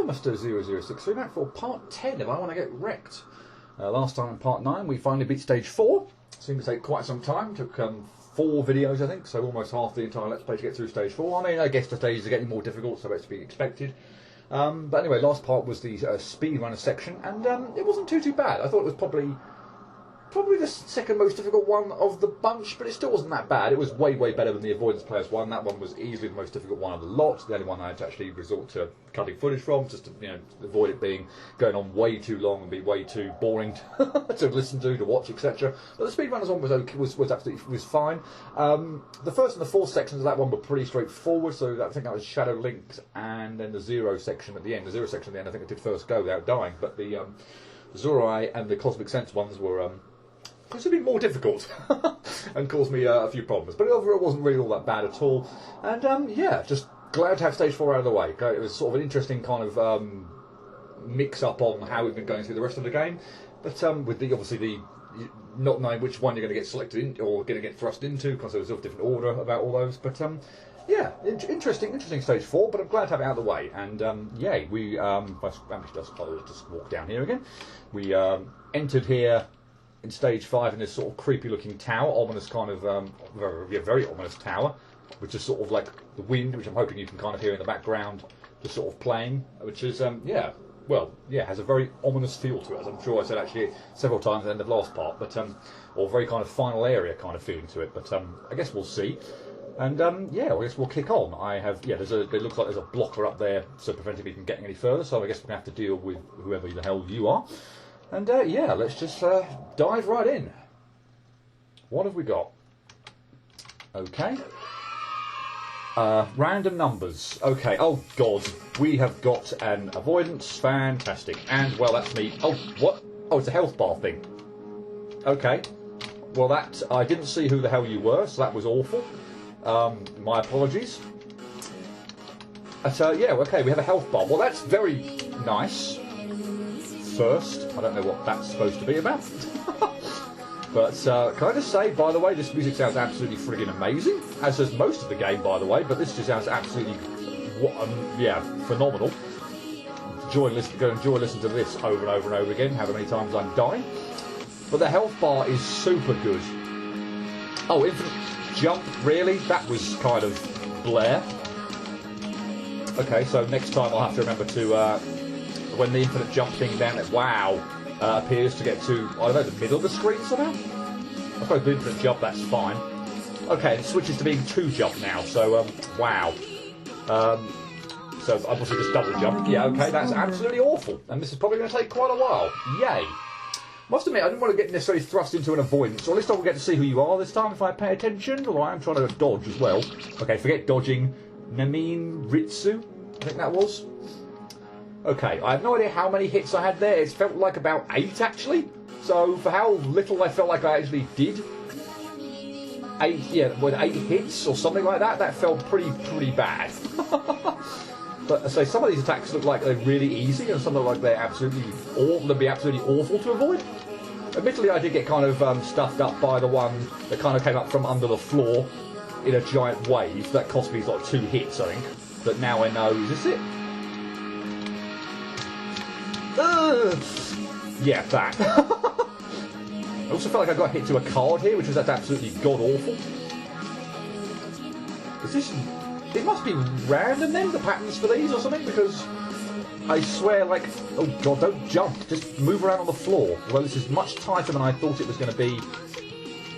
Hello, Mr. 0063, back for part 10 of I Wanna Get Rekt. Last time in part 9 we finally beat stage 4. Seemed to take quite some time, took 4 videos I think, so almost half the entire Let's Play to get through stage 4. I mean, I guess the stages are getting more difficult, so that's to be expected. But anyway, last part was the speedrunner section, and it wasn't too bad. I thought it was probably the second most difficult one of the bunch, but it still wasn't that bad. It was way better than the avoidance players one. That one was easily the most difficult one of the lot. The only one I had to actually resort to cutting footage from, just to avoid it going on way too long and be way too boring to listen to watch, etc. But the speedrunners one was fine. The first and the fourth sections of that one were pretty straightforward. So I think that was Shadow Links, and then the Zero section at the end. The Zero section at the end, I think I did first go without dying, but the Zorai and the Cosmic Sense ones were considerably more difficult and caused me a few problems. But overall, it wasn't really all that bad at all. And yeah, just glad to have stage 4 out of the way. It was sort of an interesting kind of mix-up on how we've been going through the rest of the game. But with obviously the not knowing which one you're going to get selected in or going to get thrust into, because there was a different order about all those. But yeah, interesting stage 4. But I'm glad to have it out of the way. And yay, we I'll just walk down here again. We entered here in stage 5 in this sort of creepy looking tower, ominous kind of very ominous tower, which is sort of like the wind, which I'm hoping you can kind of hear in the background, just sort of playing, which is has a very ominous feel to it, as I'm sure I said actually several times at the end of the last part, but or very kind of final area kind of feeling to it, but I guess we'll see. And yeah, I guess we'll kick on. It looks like there's a blocker up there, so preventing me from getting any further, so I guess we're going to have to deal with whoever the hell you are. And yeah, let's just dive right in. What have we got? Okay. Random numbers. Okay, oh god. We have got an avoidance. Fantastic. And, well, that's me. Oh, what? Oh, it's a health bar thing. Okay. Well, that, I didn't see who the hell you were, so that was awful. My apologies. But, yeah, okay, we have a health bar. Well, that's very nice. First, I don't know what that's supposed to be about. But can I just say, by the way, this music sounds absolutely friggin' amazing, as does most of the game, by the way, but this just sounds absolutely phenomenal. Enjoy listening to this over and over and over again, however many times I'm dying. But the health bar is super good. Oh, infinite jump, really? That was kind of Blair. Okay, so next time I'll have to remember to when the infinite jump thing down there, appears to get to, I don't know, the middle of the screen somehow? I suppose the infinite jump, that's fine. Okay, it switches to being 2 jump now, so, wow. So, obviously just double jump. Yeah, okay, that's absolutely awful. And this is probably going to take quite a while. Yay. Must admit, I didn't want to get necessarily thrust into an avoidance, or at least I will get to see who you are this time if I pay attention, although I am trying to dodge as well. Okay, forget dodging. Namin Ritsu, I think that was. Okay, I have no idea how many hits I had there. It felt like about 8, actually. So, for how little I felt like I actually did, 8 hits or something like that, that felt pretty bad. But I say, some of these attacks look like they're really easy, and some look like they'd be absolutely awful to avoid. Admittedly, I did get kind of stuffed up by the one that kind of came up from under the floor in a giant wave. That cost me like 2 hits, I think. But now I know, is this it? Yeah, that. I also felt like I got hit to a card here, which was absolutely god-awful. Is this... It must be random then, the patterns for these or something, because I swear, like... Oh god, don't jump, just move around on the floor. Although this is much tighter than I thought it was going to be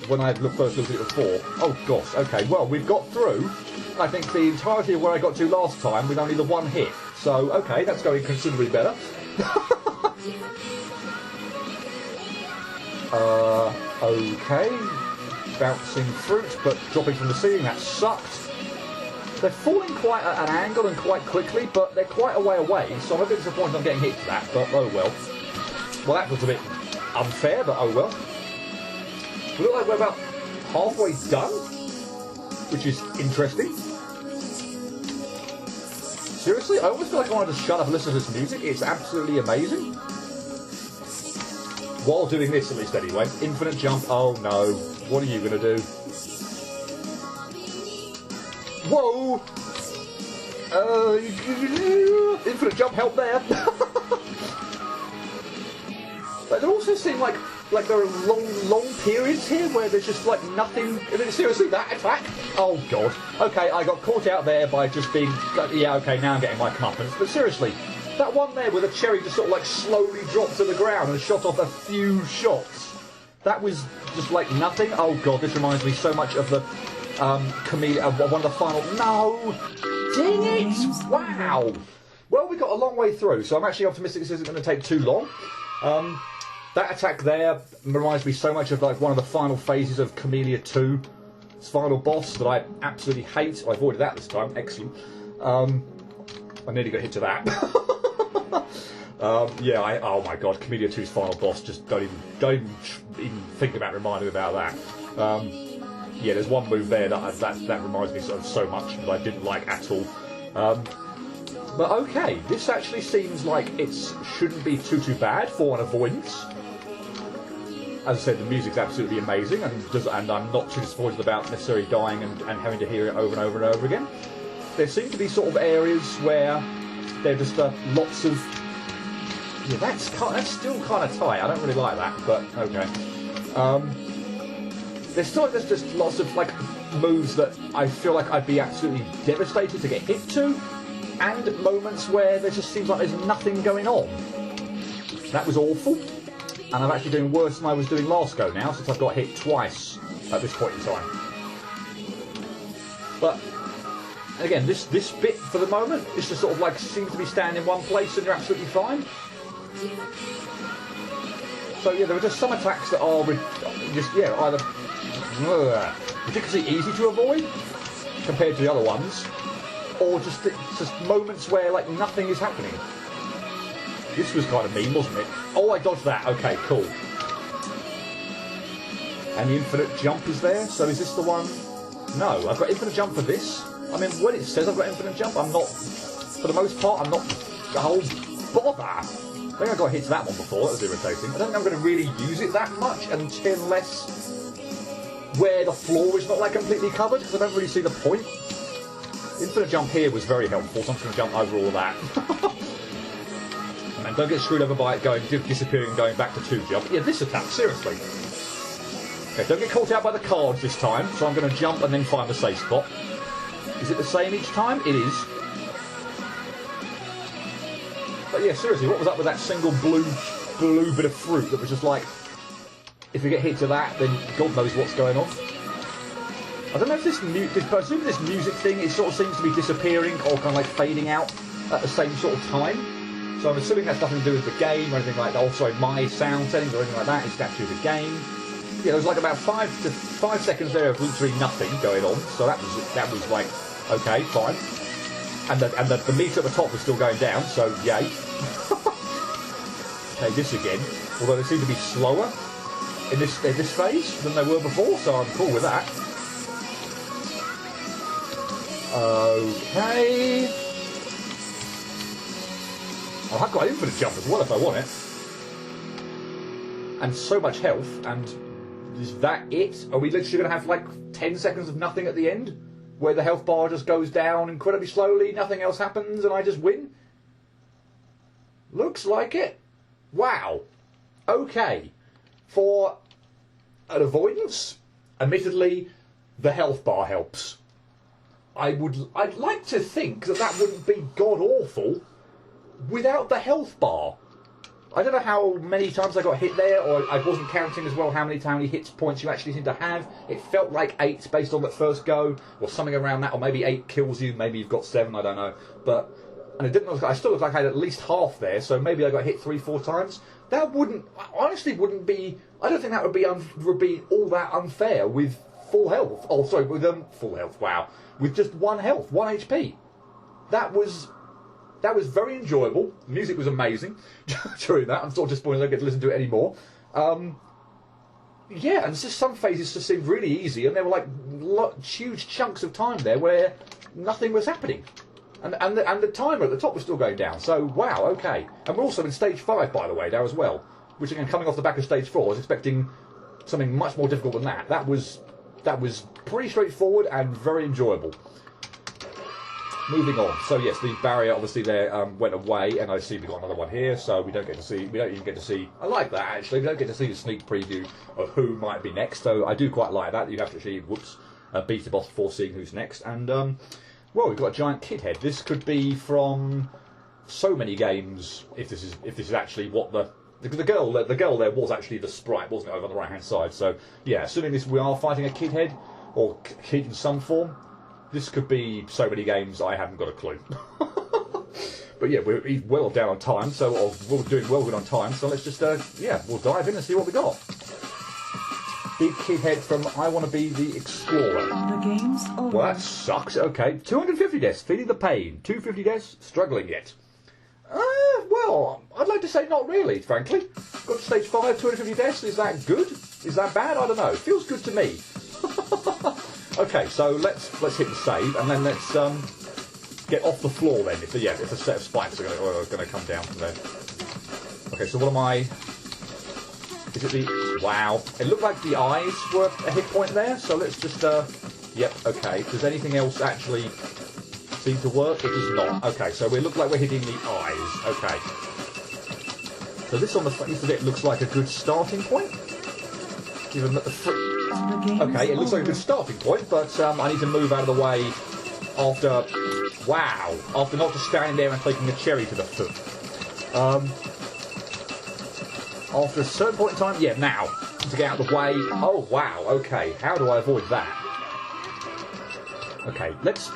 when I first looked at it before. Oh gosh, okay, well, we've got through, I think, the entirety of where I got to last time with only the 1 hit. So, okay, that's going considerably better. Okay. Bouncing fruit, but dropping from the ceiling, that sucked. They're falling quite at an angle and quite quickly, but they're quite a way away, so I'm a bit disappointed I'm getting hit to that, but oh well. Well, that was a bit unfair, but oh well. We look like we're about halfway done, which is interesting. Seriously, I almost feel like I wanted to shut up and listen to this music. It's absolutely amazing. While doing this, at least anyway. Infinite jump. Oh no. What are you going to do? Whoa! infinite jump help there. But there also seem like there are long periods here where there's just like nothing. I mean, seriously, that attack? Oh god. Okay, I got caught out there by just being. Yeah, okay, now I'm getting my comeuppance. But seriously, that one there where the cherry just sort of like slowly dropped to the ground and shot off a few shots. That was just like nothing. Oh god, this reminds me so much of the one of the final. No, dang it! Wow. Well, we got a long way through, so I'm actually optimistic this isn't going to take too long. That attack there reminds me so much of like one of the final phases of Camellia 2's final boss that I absolutely hate. I avoided that this time. Excellent. I nearly got hit to that. Yeah. Oh my god, Camellia 2's final boss. Just don't even think about reminding me about that. Yeah, there's one move there that reminds me of so much that I didn't like at all. But okay, this actually seems like it shouldn't be too bad for an avoidance. As I said, the music's absolutely amazing, and I'm not too disappointed about necessarily dying and having to hear it over and over and over again. There seem to be sort of areas where there are just lots of... Yeah, that's still kind of tight. I don't really like that, but okay. There's just lots of like moves that I feel like I'd be absolutely devastated to get hit to, and moments where there just seems like there's nothing going on. That was awful. And I'm actually doing worse than I was doing last go now, since I've got hit twice at this point in time. But again, this bit for the moment is just sort of like seems to be standing in one place and you're absolutely fine. So yeah, there are just some attacks that are just either ridiculously easy to avoid compared to the other ones, or just moments where like nothing is happening. This was kind of mean, wasn't it? Oh, I dodged that. Okay, cool. And the infinite jump is there. So is this the one? No, I've got infinite jump for this. I mean, when it says I've got infinite jump, I'm not... For the most part, I'm not... Oh, bother! I think I got hit to that one before. That was irritating. I don't think I'm going to really use it that much unless where the floor is not like completely covered, because I don't really see the point. Infinite jump here was very helpful, so I'm just going to jump over all that. And don't get screwed over by it disappearing and going back to 2 jump. Yeah, this attack, seriously. Okay, don't get caught out by the cards this time, so I'm going to jump and then find the safe spot. Is it the same each time? It is. But yeah, seriously, what was up with that single blue bit of fruit that was just like, if you get hit to that, then God knows what's going on. I don't know if I assume this music thing, it sort of seems to be disappearing or kind of like fading out at the same sort of time. So I'm assuming that's nothing to do with the game or anything like that. Also, my sound settings or anything like that. It's actually the game. Yeah, there was like about 5 seconds there of literally nothing going on. So that was like, okay, fine. And the meter at the top was still going down. So yay. Okay, this again. Although they seem to be slower in this phase than they were before. So I'm cool with that. Okay. Oh, I've got infinite jump as well if I want it. And so much health, and is that it? Are we literally going to have like 10 seconds of nothing at the end? Where the health bar just goes down incredibly slowly, nothing else happens, and I just win? Looks like it. Wow. Okay. For an avoidance, admittedly, the health bar helps. I'd like to think that wouldn't be god-awful without the health bar. I don't know how many times I got hit there, or I wasn't counting as well how many hit points you actually seem to have. It felt like 8 based on that first go, or something around that, or maybe 8 kills you, maybe you've got 7, I don't know. And it didn't look like, I still looked like I had at least half there, so maybe I got hit 3-4 times. That honestly wouldn't be, I don't think that would be all that unfair with full health. Oh, sorry, with full health, wow. With just 1 health, 1 HP. That was very enjoyable. The music was amazing during that. I'm sort of disappointed I don't get to listen to it anymore. Yeah, and just some phases just seemed really easy, and there were like huge chunks of time there where nothing was happening. And the timer at the top was still going down. So, wow, okay. And we're also in stage 5, by the way, now as well. Which, again, coming off the back of stage 4, I was expecting something much more difficult than that. That was pretty straightforward and very enjoyable. moving on. So yes, the barrier obviously there went away, and I see we've got another one here. So we don't even get to see. I like that actually. We don't get to see the sneak preview of who might be next. So I do quite like that. You have to actually beat the boss before seeing who's next. And well, we've got a giant kid head. This could be from so many games. If this is actually what the girl there was actually the sprite, wasn't it, over on the right hand side? So yeah, assuming we are fighting a kid head or kid in some form. This could be so many games, I haven't got a clue. But yeah, we're well down on time, so we're doing well good on time. So let's just, we'll dive in and see what we got. Big kid head from I Want to Be the Explorer. The game's over. Well, that sucks. Okay, 250 deaths, feeling the pain. 250 deaths, struggling yet. Well, I'd like to say not really, frankly. Got to stage 5, 250 deaths. Is that good? Is that bad? I don't know. Feels good to me. Okay, so let's hit the save, and then let's get off the floor then. If a set of spikes are going to come down from there. Okay, so what am I? Is it the? Wow! It looked like the eyes were a hit point there. So let's just. Yep. Okay. Does anything else actually seem to work? It does not. Okay, so we look like we're hitting the eyes. Okay. So this on the face of it looks like a good starting point. Given that the okay, it looks like a good starting point, but I need to move out of the way after not just standing there and taking a cherry to the foot. After a certain point in time, yeah, now to get out of the way. Oh wow, okay, how do I avoid that? Okay, let's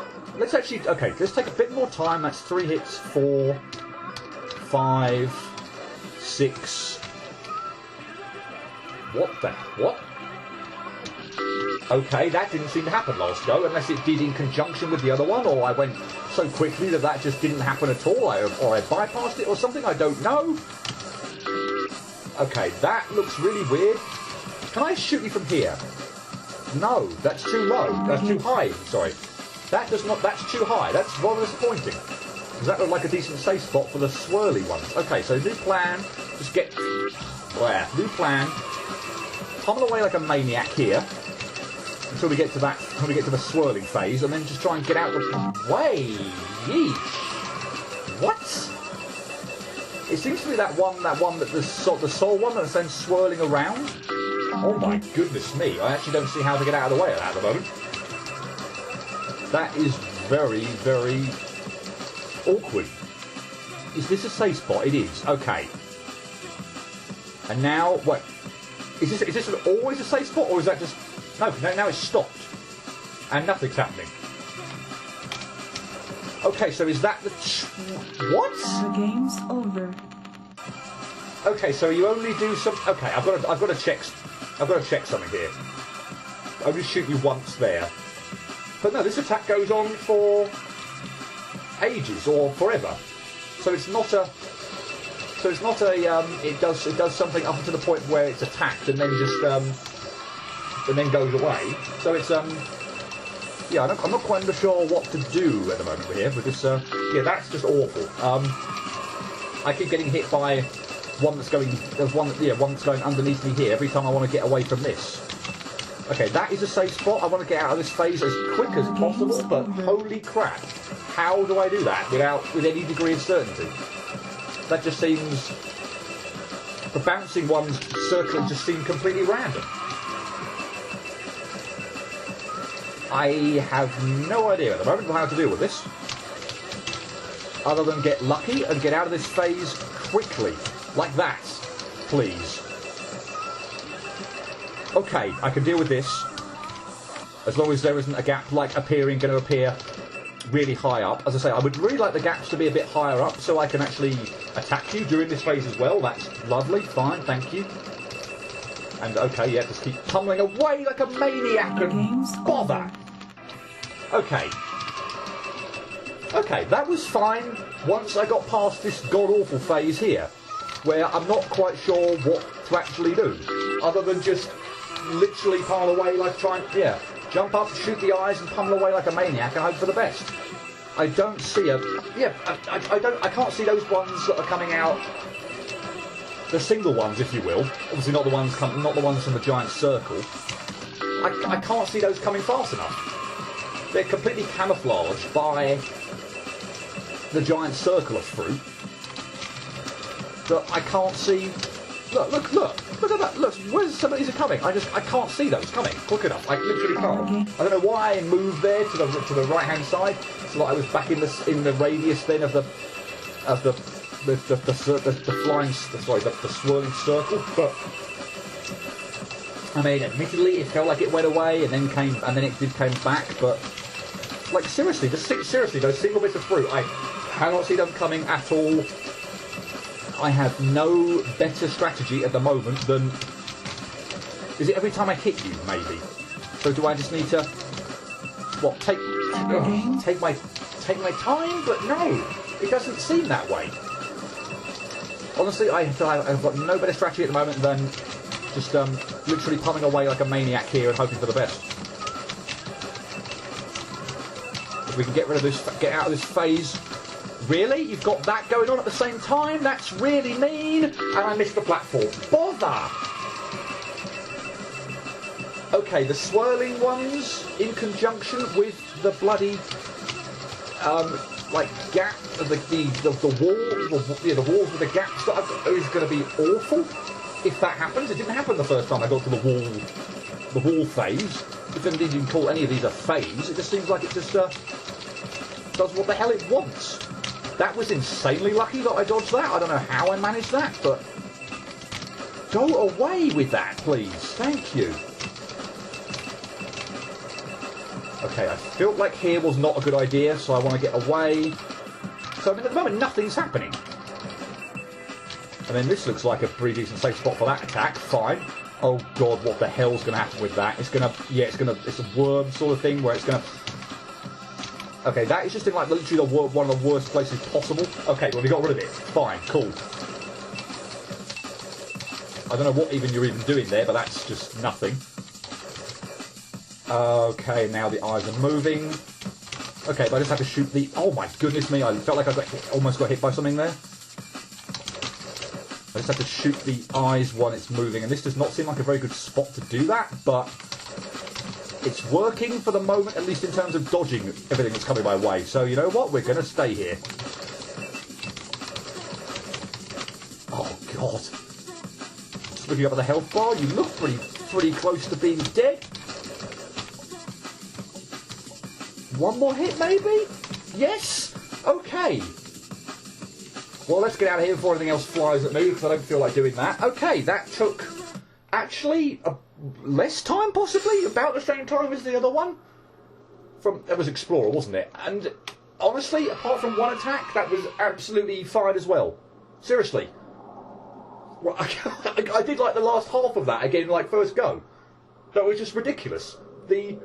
take a bit more time. That's 3 hits, 4, 5, 6. What? Okay, that didn't seem to happen last go, unless it did in conjunction with the other one, or I went so quickly that just didn't happen at all, or I bypassed it or something, I don't know. Okay, that looks really weird. Can I shoot you from here? No, that's too low. That's too high, sorry. That's too high. That's rather disappointing. Because that looked like a decent safe spot for the swirly ones. Okay, so new plan, just get... New plan. Pummel away like a maniac here. Until we get to the swirling phase, and then just try and get out the way. Yeesh. What? It seems to be that one that the soul one that's then swirling around. Oh my goodness me! I actually don't see how to get out of the way of that at the moment. That is very, very awkward. Is this a safe spot? It is. Okay. And now, wait. Is this always a safe spot, or is that just... No, now it's stopped. And nothing's happening. Okay, so is that the... What? The game's over. Okay, so you only do some... Okay, I've got to check something here. Only shoot you once there. But no, this attack goes on for ages or forever. So it's not a... it does something up to the point where it's attacked and then just and then goes away. So it's yeah, I'm not quite sure what to do at the moment here with this. Yeah, that's just awful. I keep getting hit by one that's going. There's one that's going underneath me here every time I want to get away from this. Okay, that is a safe spot. I want to get out of this phase as quick as possible, but holy crap, how do I do that with any degree of certainty? That just seems... The bouncing ones circling just seem completely random. I have no idea at the moment how to deal with this. Other than get lucky and get out of this phase quickly. Like that. Please. Okay, I can deal with this. As long as there isn't a gap going to appear really high up. As I say, I would really like the gaps to be a bit higher up so I can actually attack you during this phase as well. That's lovely. Fine, thank you. And okay, yeah, just keep pummeling away like a maniac and bother. Okay. Okay, that was fine once I got past this god-awful phase here, where I'm not quite sure what to actually do, other than just literally pummel away like jump up, shoot the eyes, and pummel away like a maniac and hope for the best. I don't see I can't see those ones that are coming out. The single ones, if you will. Obviously not the ones from the giant circle. I can't see those coming fast enough. they're completely camouflaged by the giant circle of fruit that I can't see. Look at that. Look, where's some of these are coming? I can't see those coming quick enough. I literally can't. I don't know why I moved there to the right hand side, so that I was back in the radius then of the swirling circle. But I mean, admittedly, it felt like it went away and then it did come back. But like seriously, those single bits of fruit, I cannot see them coming at all. I have no better strategy at the moment than... Is it every time I hit you, maybe? So do I just need to... What, take my time? But no, it doesn't seem that way. Honestly, I've got no better strategy at the moment than just literally pumming away like a maniac here and hoping for the best. If we can get rid of this, get out of this phase... Really? You've got that going on at the same time? That's really mean. And I missed the platform. Bother! Okay, the swirling ones in conjunction with the bloody like gap of the walls with the gaps that I've got is going to be awful if that happens. It didn't happen the first time I got to the wall phase. If indeed you can call any of these a phase, it just seems like it just does what the hell it wants. That was insanely lucky that I dodged that. I don't know how I managed that, but go away with that, please. Thank you. Okay, I feel like here was not a good idea, so I want to get away. So I mean, at the moment, nothing's happening. I mean, this looks like a pretty decent safe spot for that attack. Fine. Oh God, what the hell's going to happen with that? It's a worm sort of thing where it's going to... Okay, that is just in like literally one of the worst places possible. Okay, well we got rid of it. Fine, cool. I don't know what you're even doing there, but that's just nothing. Okay, now the eyes are moving. Okay, but I just have to shoot the... Oh my goodness me, I felt like I almost got hit by something there. I just have to shoot the eyes when it's moving, and this does not seem like a very good spot to do that, but... It's working for the moment, at least in terms of dodging everything that's coming my way. So, you know what? We're going to stay here. Oh, God. Just looking up at the health bar, you look pretty close to being dead. One more hit, maybe? Yes? Okay. Well, let's get out of here before anything else flies at me, because I don't feel like doing that. Okay, that took... Actually... less time, possibly? About the same time as the other one? That was Explorer, wasn't it? And honestly, apart from one attack, that was absolutely fine as well. Seriously. Well, I did like the last half of that again, like first go. That was just ridiculous. The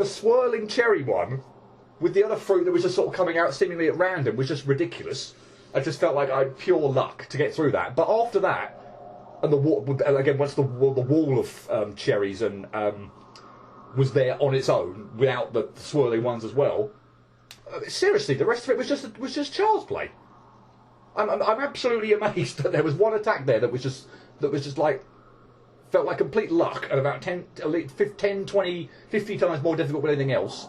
swirling cherry one, with the other fruit that was just sort of coming out seemingly at random, was just ridiculous. I just felt like I had pure luck to get through that. But after that, and again, once the wall of cherries and was there on its own without the swirling ones as well. Seriously, the rest of it was just child's play. I'm absolutely amazed that there was one attack there that was just like felt like complete luck and about 10, 20, 50 times more difficult than anything else.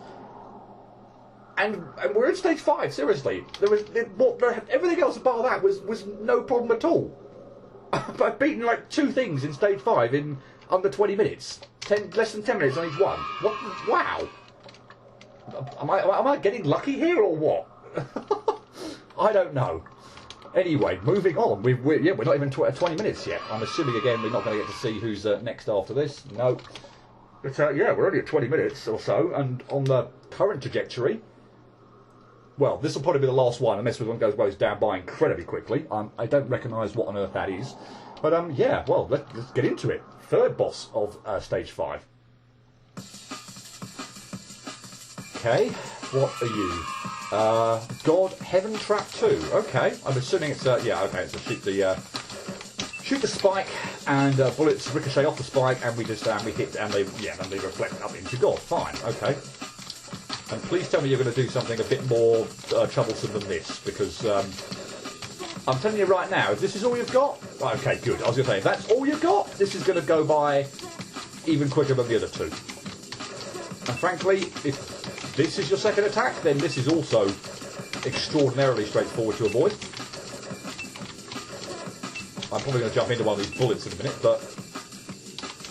And we're in stage 5. Seriously, everything else apart that was no problem at all. I've beaten like 2 things in stage 5 in under 20 minutes. Less than 10 minutes on each one. What? Wow. Am I getting lucky here or what? I don't know. Anyway, moving on. We're not even 20 minutes yet. I'm assuming again we're not going to get to see who's next after this. No. But yeah, we're only at 20 minutes or so, and on the current trajectory. Well, this will probably be the last one, unless one goes down by incredibly quickly. I don't recognise what on earth that is. But, yeah, well, let's get into it. Third boss of Stage 5. Okay, what are you? God, Heaven Trap 2. Okay, I'm assuming it's, yeah, okay, so shoot the spike, and bullets ricochet off the spike, and we just, we hit, and they reflect up into God. Fine, okay. And please tell me you're going to do something a bit more troublesome than this, because I'm telling you right now, if this is all you've got... Okay, good. I was going to say, if that's all you've got, this is going to go by even quicker than the other 2. And frankly, if this is your second attack, then this is also extraordinarily straightforward to avoid. I'm probably going to jump into one of these bullets in a minute, but...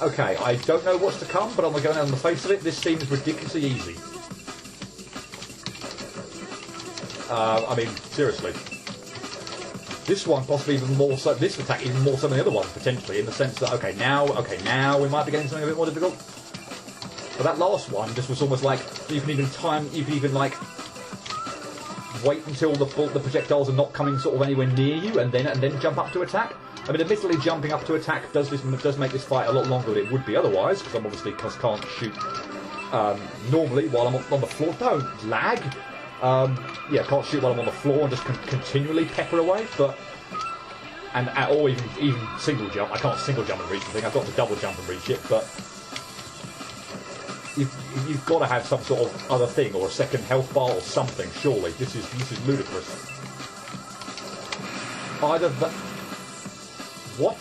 Okay, I don't know what's to come, but I'm going to go on the face of it. This seems ridiculously easy. I mean, seriously. This one possibly even more so, this attack even more so than the other ones, potentially, in the sense that, okay, now we might be getting something a bit more difficult. But that last one just was almost like, you can even like, wait until the projectiles are not coming sort of anywhere near you, and then jump up to attack. I mean, admittedly, jumping up to attack does make this fight a lot longer than it would be otherwise, because I'm obviously can't shoot normally while I'm on the floor. Don't lag. Yeah, can't shoot while I'm on the floor and just continually pepper away, but or even single jump. I can't single jump and reach the thing. I've got to double jump and reach it, but you've got to have some sort of other thing or a second health bar or something. Surely this is ludicrous. Either that. What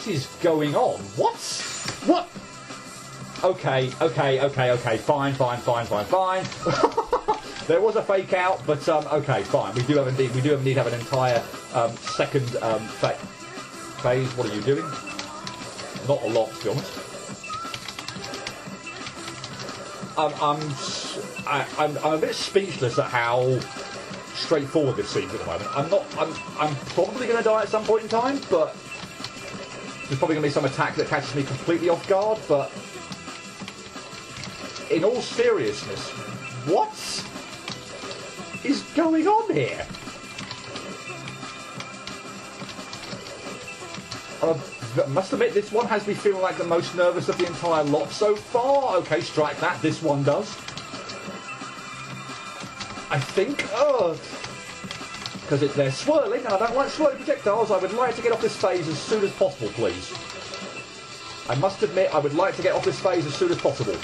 is going on? What? Okay, fine. There was a fake out, but okay, fine. We do indeed have an entire second phase. What are you doing? Not a lot, to be honest. I'm a bit speechless at how straightforward this seems at the moment. I'm probably going to die at some point in time, but there's probably going to be some attack that catches me completely off guard, but in all seriousness, what is going on here? I must admit, this one has me feeling like the most nervous of the entire lot so far. Okay, strike that. This one does. I think, because they're swirling, and I don't like swirling projectiles. I would like to get off this phase as soon as possible, please. I must admit, I would like to get off this phase as soon as possible.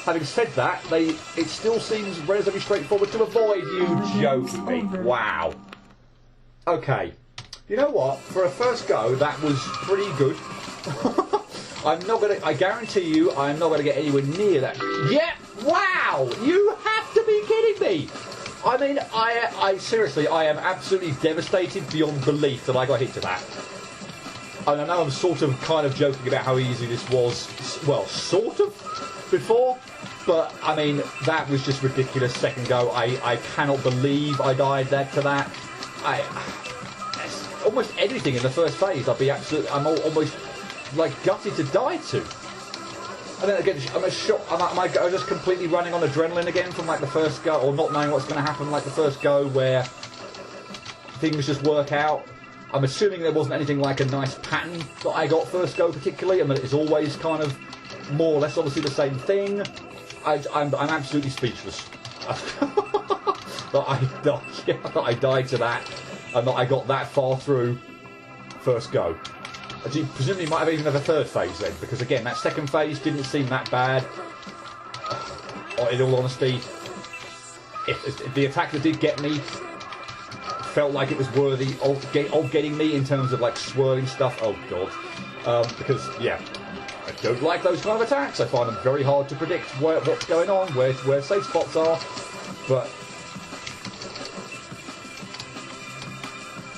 Having said that, it still seems relatively straightforward to avoid. You joking me? Wow. Okay. You know what? For a first go, that was pretty good. I guarantee you, I'm not gonna get anywhere near that. Yeah! Wow! You have to be kidding me! I mean, I seriously, I am absolutely devastated beyond belief that I got hit to that. And I know I'm sort of kind of joking about how easy this was, well, sort of, before, but I mean, that was just ridiculous. Second go, I cannot believe I died to that. Almost anything in the first phase, I'm almost like gutted to die to. And then again, am I just completely running on adrenaline again from like the first go, or not knowing what's going to happen like the first go, where things just work out? I'm assuming there wasn't anything like a nice pattern that I got first go particularly, and that it's always kind of more or less obviously the same thing. I'm absolutely speechless. that I died to that, and that I got that far through first go. Presumably might have even have a third phase then, because again, that second phase didn't seem that bad. In all honesty, if the attack that did get me felt like it was worthy of getting me in terms of like swirling stuff, oh god. Because, yeah, I don't like those kind of attacks. I find them very hard to predict what's going on, where safe spots are, but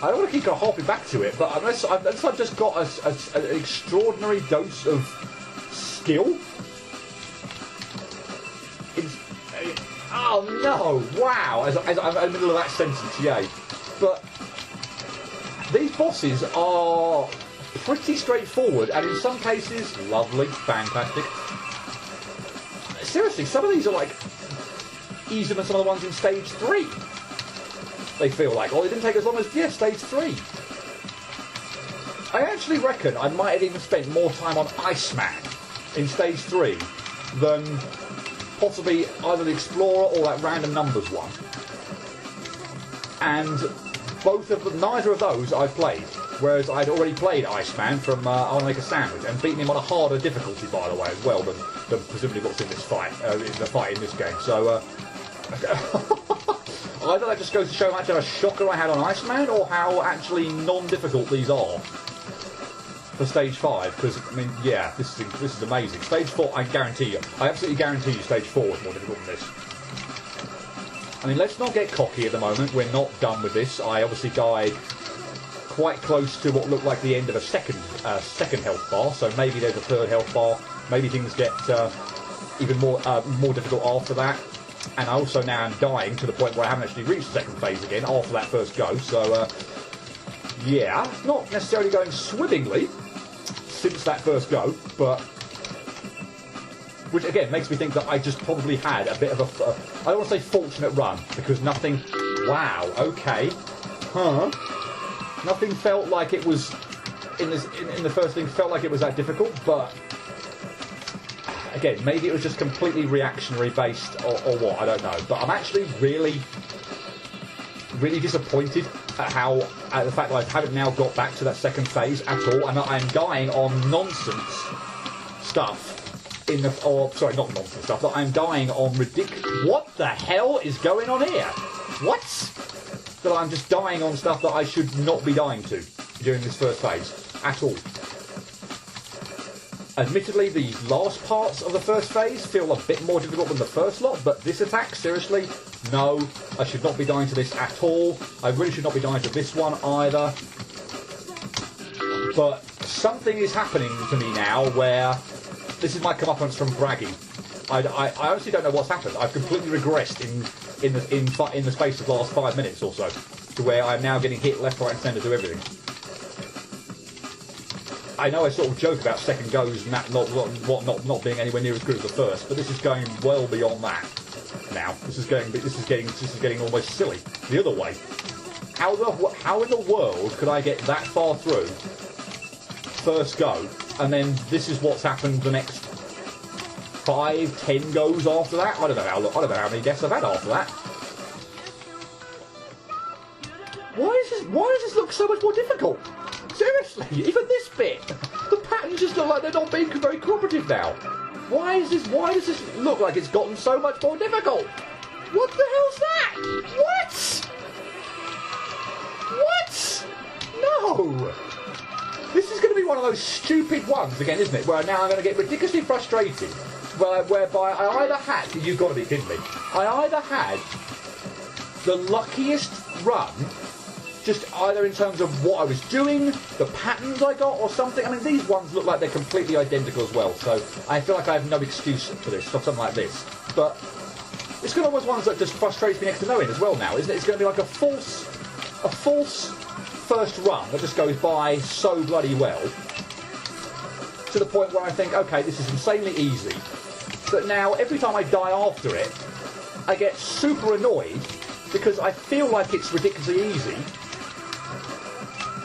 I don't want to keep harping back to it, but unless I've just got an extraordinary dose of skill. Oh no! Wow! As I'm in the middle of that sentence, yay. But these bosses are pretty straightforward, and in some cases, lovely, fantastic. Seriously, some of these are like easier than some of the ones in stage 3. They feel like, oh, it didn't take as long as, yeah, stage 3. I actually reckon I might have even spent more time on Iceman in stage 3 than possibly either the Explorer or that random numbers one. And neither of those I've played, whereas I'd already played Iceman from I Want to Make a Sandwich, and beaten him on a harder difficulty, by the way, as well, than presumably what's in this fight, the fight in this game. So, either that just goes to show how much of a shocker I had on Iceman, or how actually non-difficult these are. for stage 5, because, I mean, yeah, this is amazing. Stage 4, I absolutely guarantee you stage 4 is more difficult than this. I mean, let's not get cocky at the moment. We're not done with this. I obviously died quite close to what looked like the end of a second health bar, so maybe there's a third health bar. Maybe things get even more difficult after that. And I also now am dying to the point where I haven't actually reached the second phase again after that first go. So, yeah, not necessarily going swimmingly since that first go, but which again makes me think that I just probably had a bit of I don't want to say fortunate run, because nothing, wow, okay, nothing felt like it was, in the first thing felt like it was that difficult, but again, maybe it was just completely reactionary based or what, I don't know, but I'm actually really disappointed at the fact that I haven't now got back to that second phase at all, and I'm dying on nonsense stuff not nonsense stuff, but I'm dying on ridiculous. What the hell is going on here? What? That I'm just dying on stuff that I should not be dying to during this first phase at all. Admittedly, these last parts of the first phase feel a bit more difficult than the first lot, but this attack, seriously, no, I should not be dying to this at all. I really should not be dying to this one either. But something is happening to me now where this is my comeuppance from bragging. I honestly don't know what's happened. I've completely regressed in the space of the last 5 minutes or so, to where I'm now getting hit left, right, and centre to everything. I know I sort of joke about second goes and that not being anywhere near as good as the first, but this is going well beyond that. Now this is getting almost silly. The other way. How in the world could I get that far through first go, and then this is what's happened the next 5, 10 goes after that? I don't know how many deaths I've had after that. Why does this look so much more difficult? Seriously, even this bit, the patterns just look like they're not being very cooperative now. Why does this look like it's gotten so much more difficult? What the hell's that? What? No! This is going to be one of those stupid ones again, isn't it? Where now I'm going to get ridiculously frustrated. Whereby I either had, you've got to be kidding me, I either had the luckiest run, just either in terms of what I was doing, the patterns I got, or something. I mean, these ones look like they're completely identical as well, so I feel like I have no excuse for this, for something like this. But it's going to be one of those ones that just frustrates me next to no end as well now, isn't it? It's going to be like a false first run that just goes by so bloody well, to the point where I think, okay, this is insanely easy, but now every time I die after it, I get super annoyed because I feel like it's ridiculously easy.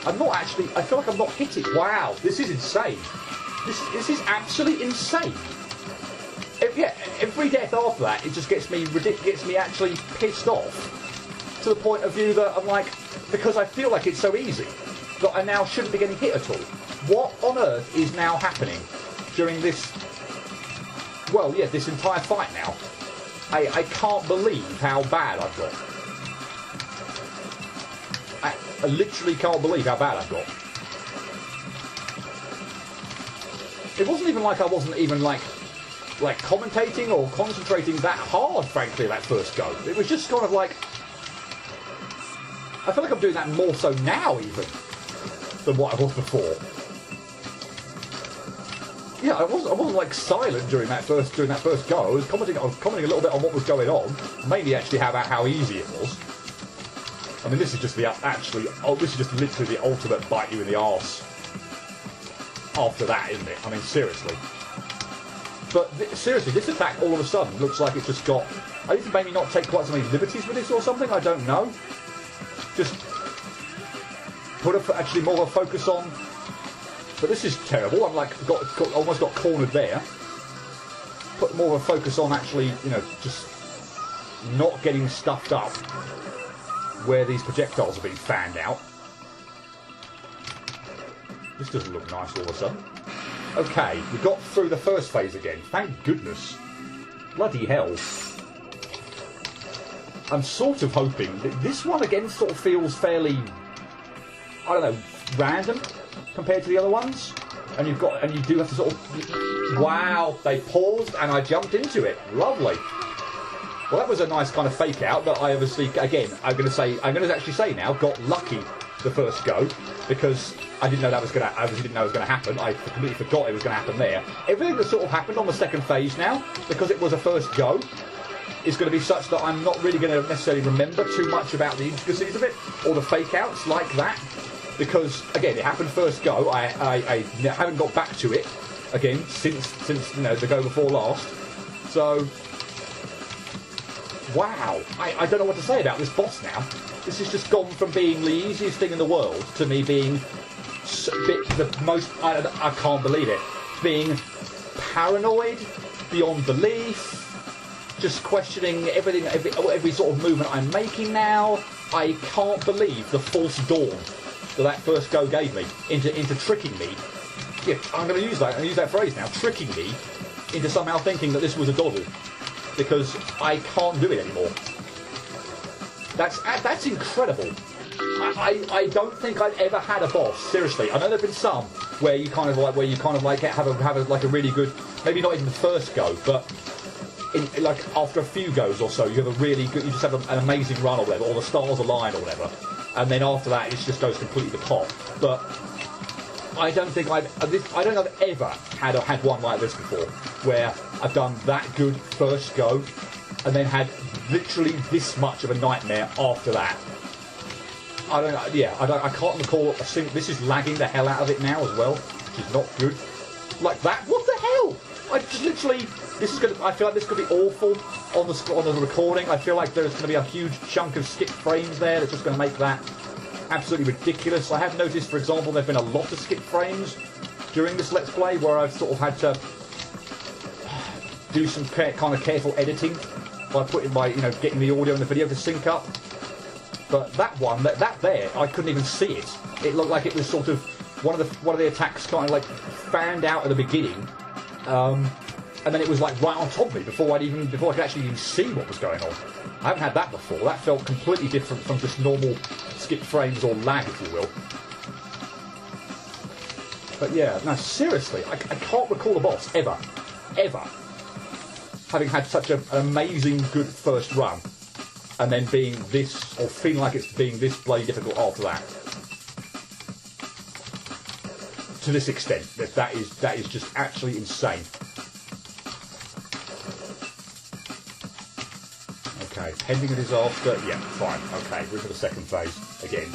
I feel like I'm not hitting. Wow, this is insane. This is absolutely insane. Every death after that, it just gets me actually pissed off, to the point of view that I'm like, because I feel like it's so easy, that I now shouldn't be getting hit at all. What on earth is now happening during this, this entire fight now? I can't believe how bad I've got. I literally can't believe how bad I've got. It wasn't even like I wasn't even like commentating or concentrating that hard, frankly, that first go. It was just kind of like, I feel like I'm doing that more so now even than what I was before. Yeah, I wasn't like silent during that first go. I was commenting a little bit on what was going on, mainly actually about how easy it was. I mean, this is just literally the ultimate bite you in the arse. After that, isn't it? I mean, seriously. But seriously, this attack all of a sudden looks like it's just got. I need to maybe not take quite so many liberties with this or something. I don't know. Just put actually more of a focus on. But this is terrible. I'm like almost got cornered there. Put more of a focus on actually, just not getting stuffed up where these projectiles are being fanned out. This doesn't look nice all of a sudden. Okay, we got through the first phase again. Thank goodness. Bloody hell. I'm sort of hoping that this one again sort of feels fairly, I don't know, random compared to the other ones. and you do have to sort of. Wow! They paused, and I jumped into it. Lovely. Well, that was a nice kind of fake out that I obviously, again, I'm going to actually say now, got lucky the first go because I didn't know that was going to happen. I completely forgot it was going to happen there. Everything that sort of happened on the second phase now, because it was a first go, is going to be such that I'm not really going to necessarily remember too much about the intricacies of it or the fake outs like that. Because again, it happened first go. I haven't got back to it again since the go before last. So wow, I don't know what to say about this boss now. This has just gone from being the easiest thing in the world to me being the most. I can't believe it. Being paranoid beyond belief. Just questioning everything, every sort of movement I'm making now. I can't believe the false dawn that first go gave me into tricking me. Yeah, I'm going to use that. I'm going to use that phrase now. Tricking me into somehow thinking that this was a doddle because I can't do it anymore. That's incredible. I don't think I've ever had a boss. Seriously, I know there've been some where you kind of like have a really good, maybe not even the first go, but. Like after a few goes or so, you have a really good. You just have an amazing run or whatever, or the stars align or whatever, and then after that, it just goes completely to pot. But I don't think I've ever had one like this before, where I've done that good first go, and then had literally this much of a nightmare after that. I don't know. Yeah, I can't recall. This is lagging the hell out of it now as well, which is not good. Like that. What the hell? I just literally. I feel like this could be awful on the recording. I feel like there's going to be a huge chunk of skip frames there that's just going to make that absolutely ridiculous. I have noticed, for example, there have been a lot of skip frames during this Let's Play where I've sort of had to do some kind of careful editing by putting getting the audio and the video to sync up. But that one, that there, I couldn't even see it. It looked like it was sort of one of the attacks kind of like fanned out at the beginning. And then it was like right on top of me before I could actually even see what was going on. I haven't had that before. That felt completely different from just normal skip frames or lag, if you will. But yeah, no, seriously, I can't recall a boss ever, having had such an amazing good first run, and then being this, or feeling like it's being this bloody difficult after that. To this extent, that is just actually insane. Okay, pending a disaster. Yeah, fine. Okay, we're for the second phase again.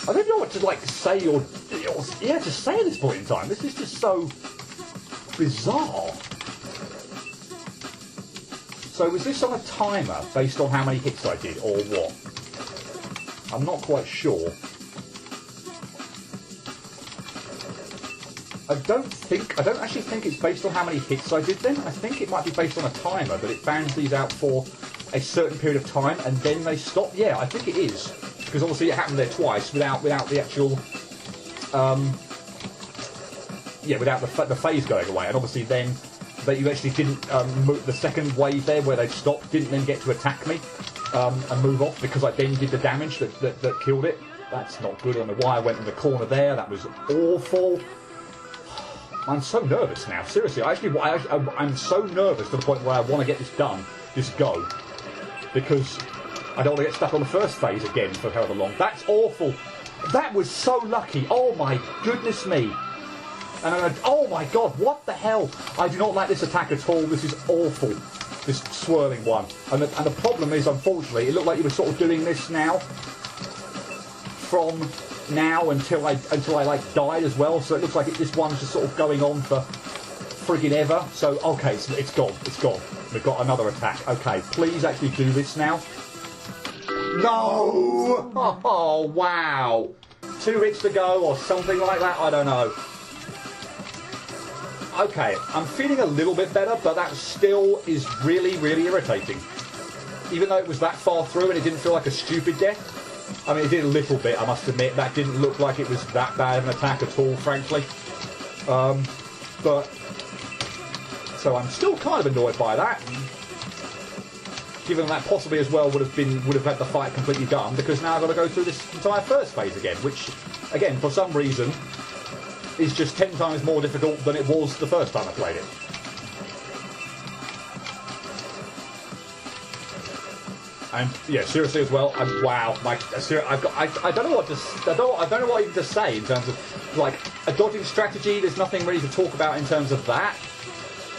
I don't know what to say or to say at this point in time. This is just so bizarre. So was this on a timer based on how many hits I did, or what? I'm not quite sure. I don't actually think it's based on how many hits I did then. I think it might be based on a timer, that it bans these out for a certain period of time and then they stop. Yeah, I think it is. Because obviously it happened there twice without the actual, without the phase going away. And obviously then that you actually didn't move the second wave there where they stopped, didn't then get to attack me and move off because I then did the damage that killed it. That's not good. I don't know why I went in the corner there. That was awful. I'm so nervous now. Seriously, I'm so nervous to the point where I want to get this done, this go, because I don't want to get stuck on the first phase again for however long. That's awful. That was so lucky. Oh my goodness me. And oh my god, what the hell? I do not like this attack at all. This is awful. This swirling one. And the problem is, unfortunately, it looked like you were sort of doing this now from now until I died as well. So it looks like this one's just sort of going on for friggin' ever. So okay, so it's gone. It's gone. We've got another attack. Okay, please actually do this now. No! Oh wow! 2 hits to go or something like that. I don't know. Okay, I'm feeling a little bit better, but that still is really, really irritating. Even though it was that far through and it didn't feel like a stupid death. I mean, it did a little bit, I must admit. That didn't look like it was that bad of an attack at all, frankly. But so I'm still kind of annoyed by that. Given that possibly as well would have had the fight completely done, because now I've got to go through this entire first phase again, which, again, for some reason, is just 10 times more difficult than it was the first time I played it. And yeah, seriously as well. Wow, I don't know what I don't know what even to say in terms of like a dodging strategy. There's nothing really to talk about in terms of that.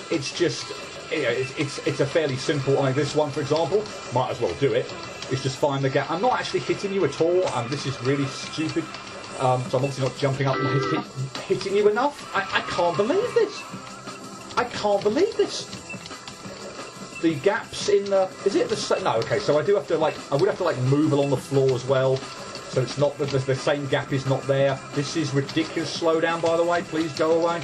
It's just, you know, it's a fairly simple. Like this one, for example, might as well do it. It's just find the gap. I'm not actually hitting you at all. This is really stupid. So I'm obviously not jumping up and hitting you enough. I can't believe this. I can't believe this. The gaps in the... Is it the... No, okay, so I do have to, like... I would have to, like, move along the floor as well. So it's not... The same gap is not there. This is ridiculous slowdown, by the way. Please go away.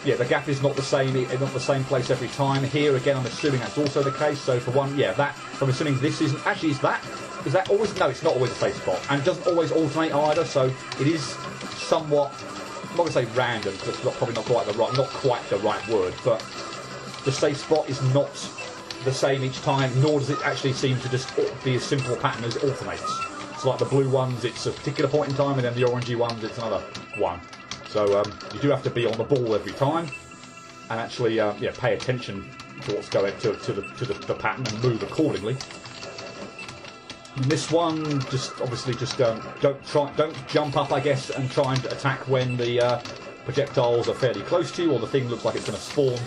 Yeah, the gap is not the same place every time. Here, again, I'm assuming that's also the case. So for one, yeah, that... I'm assuming this isn't... Actually, is that always... No, it's not always the safe spot. And it doesn't always alternate either, so it is somewhat... I'm not going to say random, because it's probably not quite the right word, but... The safe spot is not the same each time, nor does it actually seem to just be a simple pattern as it alternates. So like the blue ones, it's a particular point in time, and then the orangey ones, it's another one. So you do have to be on the ball every time, and actually pay attention to what's going to the pattern and move accordingly. And this one, just obviously just don't jump up, I guess, and try and attack when the projectiles are fairly close to you, or the thing looks like it's going to spawn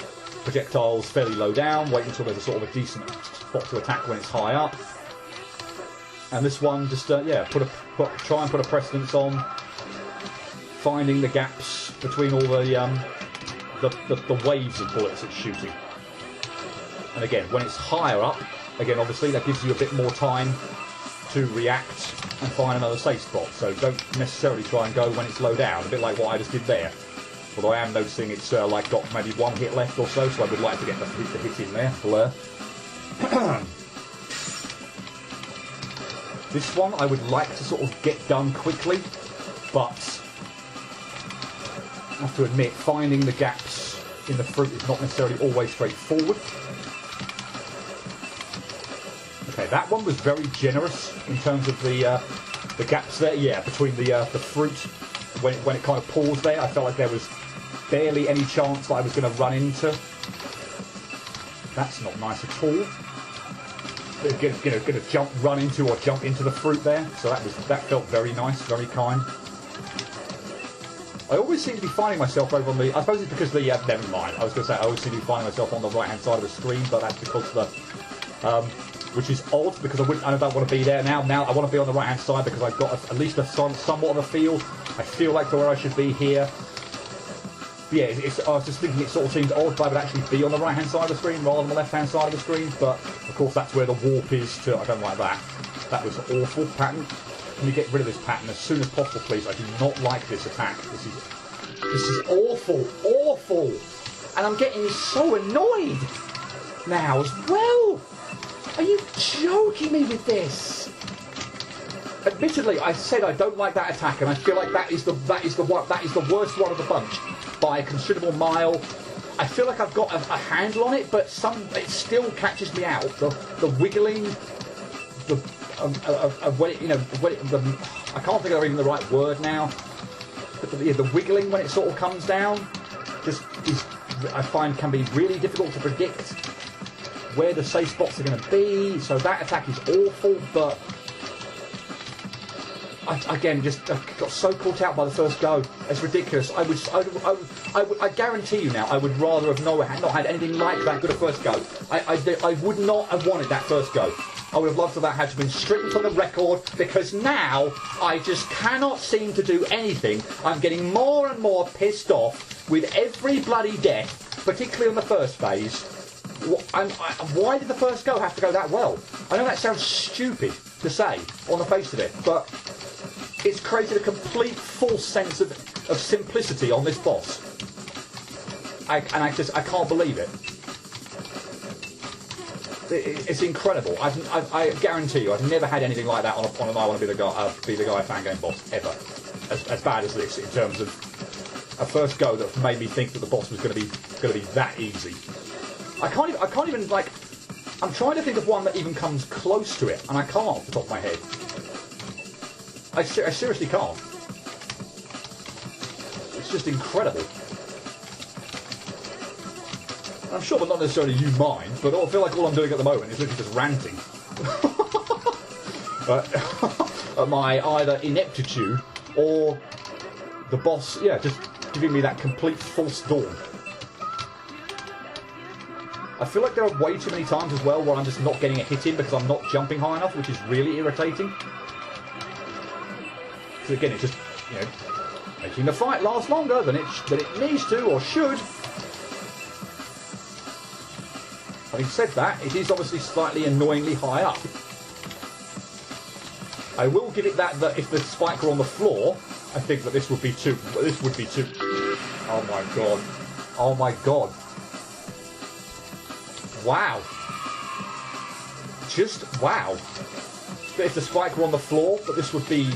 projectiles fairly low down. Wait until there's a sort of a decent spot to attack when it's high up. And this one, just try and put a precedence on finding the gaps between all the waves of bullets it's shooting. And again, when it's higher up, again, obviously that gives you a bit more time to react and find another safe spot. So don't necessarily try and go when it's low down, a bit like what I just did there. Although I am noticing it's like got maybe one hit left or so, so I would like to get the hit in there. Blur. This one I would like to sort of get done quickly, but I have to admit, finding the gaps in the fruit is not necessarily always straightforward. Okay, that one was very generous in terms of the gaps there. Yeah, between the fruit when it kind of paused there, I felt like there was barely any chance that I was going to run into. That's not nice at all. Going to run into or jump into the fruit there. So that felt very nice, very kind. I always seem to be finding myself over on the... I suppose it's because the... never mind. I was going to say I always seem to be finding myself on the right-hand side of the screen, but that's because the... which is odd, because I don't want to be there now. Now I want to be on the right-hand side because I've got at least somewhat of a feel. I feel like where I should be here. Yeah, I was just thinking it sort of seems odd if I would actually be on the right-hand side of the screen rather than the left-hand side of the screen, but of course that's where the warp is to... I don't like that. That was an awful pattern. Can we get rid of this pattern as soon as possible, please? I do not like this attack. This is awful, awful. And I'm getting so annoyed now as well. Are you joking me with this? Admittedly, I said I don't like that attack, and I feel like that is the worst one of the bunch by a considerable mile. I feel like I've got a handle on it, but it still catches me out. The wiggling, I can't think of even the right word now. But the wiggling when it sort of comes down, I find can be really difficult to predict where the safe spots are going to be. So that attack is awful, but I got so caught out by the first go. It's ridiculous. I guarantee you now, I would rather have not had anything like that good a first go. I would not have wanted that first go. I would have loved to have had to been stricken from the record, because now I just cannot seem to do anything. I'm getting more and more pissed off with every bloody death, particularly on the first phase. Why did the first go have to go that well? I know that sounds stupid to say on the face of it, but it's created a complete false sense of simplicity on this boss. I can't believe it. It's incredible. I guarantee you, I've never had anything like that on an I Want to Be the Guy fan game boss ever. As bad as this, in terms of a first go that made me think that the boss was going to be that easy. I can't even like. I'm trying to think of one that even comes close to it, and I can't off the top of my head. I seriously can't. That's just incredible. I'm sure that not necessarily you mind, but I feel like all I'm doing at the moment is literally just ranting. At my either ineptitude or the boss, yeah, just giving me that complete false dawn. I feel like there are way too many times as well where I'm just not getting a hit in because I'm not jumping high enough, which is really irritating. So again, it's just, you know, making the fight last longer than it needs to or should. Having said that, it is obviously slightly annoyingly high up. I will give it that if the spike were on the floor, I think that this would be too. Oh my god! Oh my god! Wow! Just wow! If the spike were on the floor, but this would be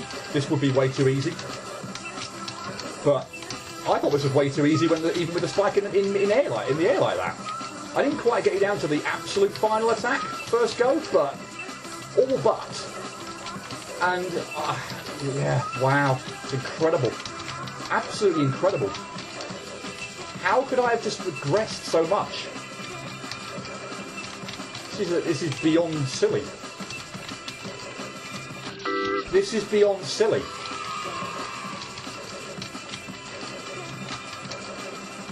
way too easy. But I thought this was way too easy even with the spike in the air like that. I didn't quite get it down to the absolute final attack first go, but all but. And yeah, wow, it's incredible, absolutely incredible. How could I have just regressed so much? This is beyond silly. This is beyond silly.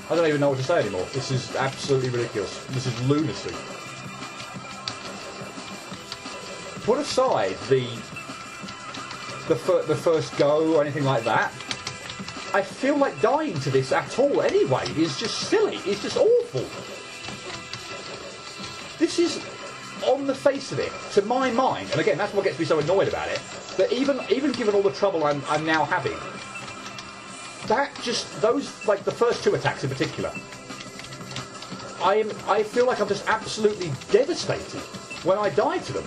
I don't even know what to say anymore. This is absolutely ridiculous. This is lunacy. Put aside the first go or anything like that, I feel like dying to this at all anyway is just silly. It's just awful. This is, on the face of it, to my mind, and again, that's what gets me so annoyed about it, that even given all the trouble I'm now having, those, like the first two attacks in particular, I feel like I'm just absolutely devastated when I die to them.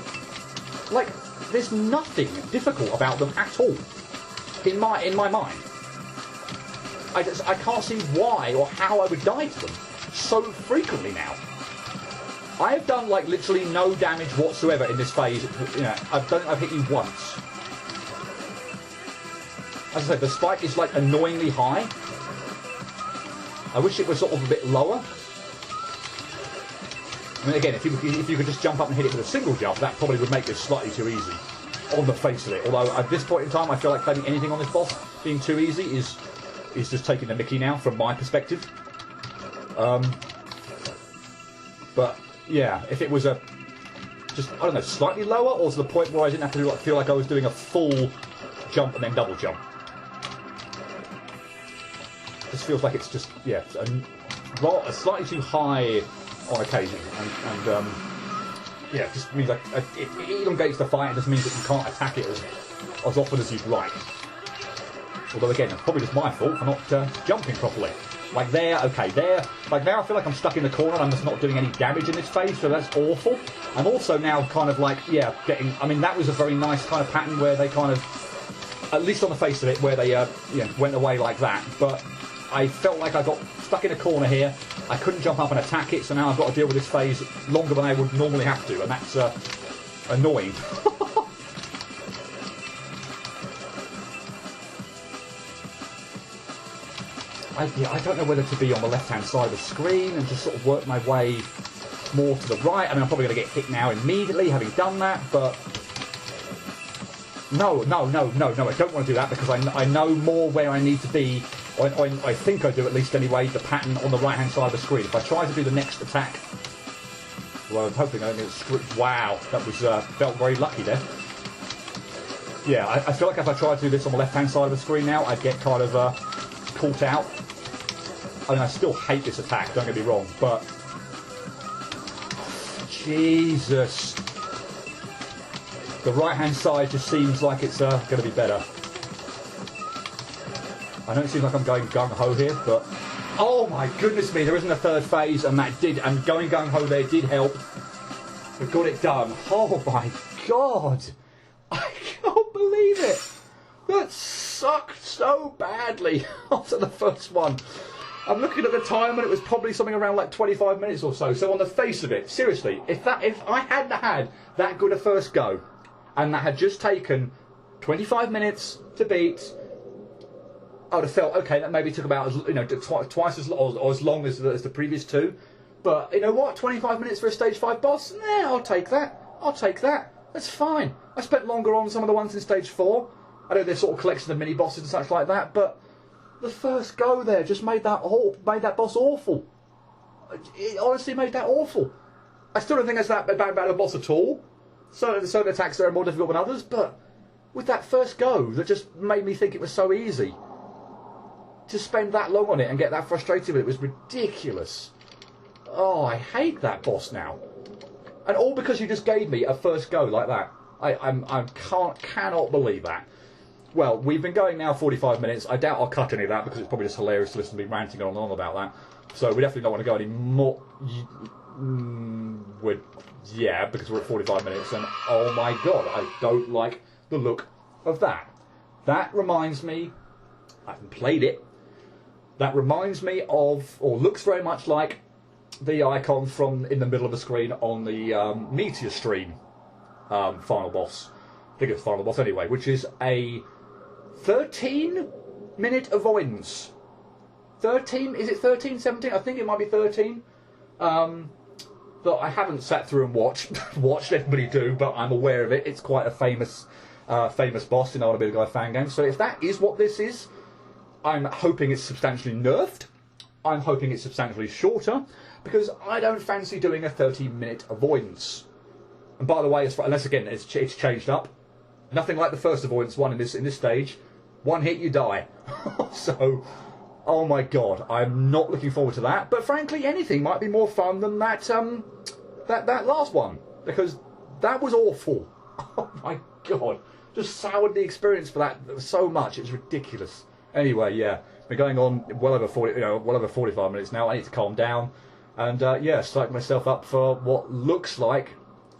Like, there's nothing difficult about them at all in my mind. I can't see why or how I would die to them so frequently now. I have done like literally no damage whatsoever in this phase. You know, I've hit you once. As I said, the spike is like annoyingly high. I wish it was sort of a bit lower. I mean, again, if you could just jump up and hit it with a single jump, that probably would make this slightly too easy on the face of it. Although at this point in time, I feel like claiming anything on this boss being too easy is just taking the mickey now from my perspective. But yeah, if it was just I don't know, slightly lower, or to the point where I didn't have to feel like I was doing a full jump and then double jump. This feels like it's just a slightly too high on occasion, and yeah, it just means like it elongates the fight. It just means that you can't attack it as often as you'd like. Although again, it's probably just my fault for not jumping properly. Like there, okay, there. Like there, I feel like I'm stuck in the corner and I'm just not doing any damage in this phase, so that's awful. I'm also now kind of like, yeah, I mean, that was a very nice kind of pattern where they kind of, at least on the face of it, where they went away like that. But I felt like I got stuck in a corner here. I couldn't jump up and attack it, so now I've got to deal with this phase longer than I would normally have to, and that's annoying. I don't know whether to be on the left-hand side of the screen and just sort of work my way more to the right. I mean, I'm probably going to get hit now immediately, having done that, but no, I don't want to do that because I know more where I need to be. I think I do, at least anyway, the pattern on the right-hand side of the screen. If I try to do the next attack, well, I'm hoping I don't get screwed. Wow, that was felt very lucky there. Yeah, I feel like if I try to do this on the left-hand side of the screen now, I'd get kind of caught out. I mean, I still hate this attack, don't get me wrong, but Jesus, the right-hand side just seems like it's going to be better. I know it seems like I'm going gung-ho here, but oh my goodness me, there isn't a third phase, and going gung-ho there did help. We got it done. Oh my God, I can't believe it. That sucked so badly after the first one. I'm looking at the time and it was probably something around like 25 minutes or so. So on the face of it, seriously, if I hadn't had that good a first go, and that had just taken 25 minutes to beat, I would have felt, okay, that maybe took about, twice as long or as long as the previous two. But you know what? 25 minutes for a stage 5 boss? Nah, I'll take that. I'll take that. That's fine. I spent longer on some of the ones in stage 4. I know they're sort of collection of mini bosses and such like that, but the first go there just made that boss awful. It honestly made that awful. I still don't think it's that bad about a boss at all. Certain attacks there are more difficult than others, but with that first go, that just made me think it was so easy. To spend that long on it and get that frustrated with it was ridiculous. Oh, I hate that boss now. And all because you just gave me a first go like that. I cannot believe that. Well, we've been going now 45 minutes. I doubt I'll cut any of that because it's probably just hilarious to listen to me ranting on and on about that. So we definitely don't want to go any more. Yeah, because we're at 45 minutes and oh my god, I don't like the look of that. That reminds me, I haven't played it, that reminds me of, or looks very much like, the icon from in the middle of the screen on the Meteor Stream final boss. I think it's final boss anyway, which is a 13-minute avoidance. 13? Is it 13, 17? I think it might be 13. That I haven't sat through and watched everybody do, but I'm aware of it. It's quite a famous boss in Wanna Get Rekt fan games. So if that is what this is, I'm hoping it's substantially nerfed. I'm hoping it's substantially shorter, because I don't fancy doing a 30-minute avoidance. And by the way, unless again it's changed up, nothing like the first avoidance one in this stage. One hit, you die. So, oh my god, I'm not looking forward to that. But frankly, anything might be more fun than that that last one, because that was awful. Oh my god, just soured the experience for that so much. It was ridiculous. Anyway, yeah, been going on well over 45 minutes now. I need to calm down and yeah, psych myself up for what looks like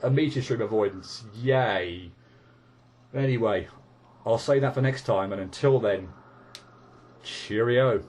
a Meteor Stream avoidance. Yay. Anyway, I'll say that for next time, and until then, cheerio.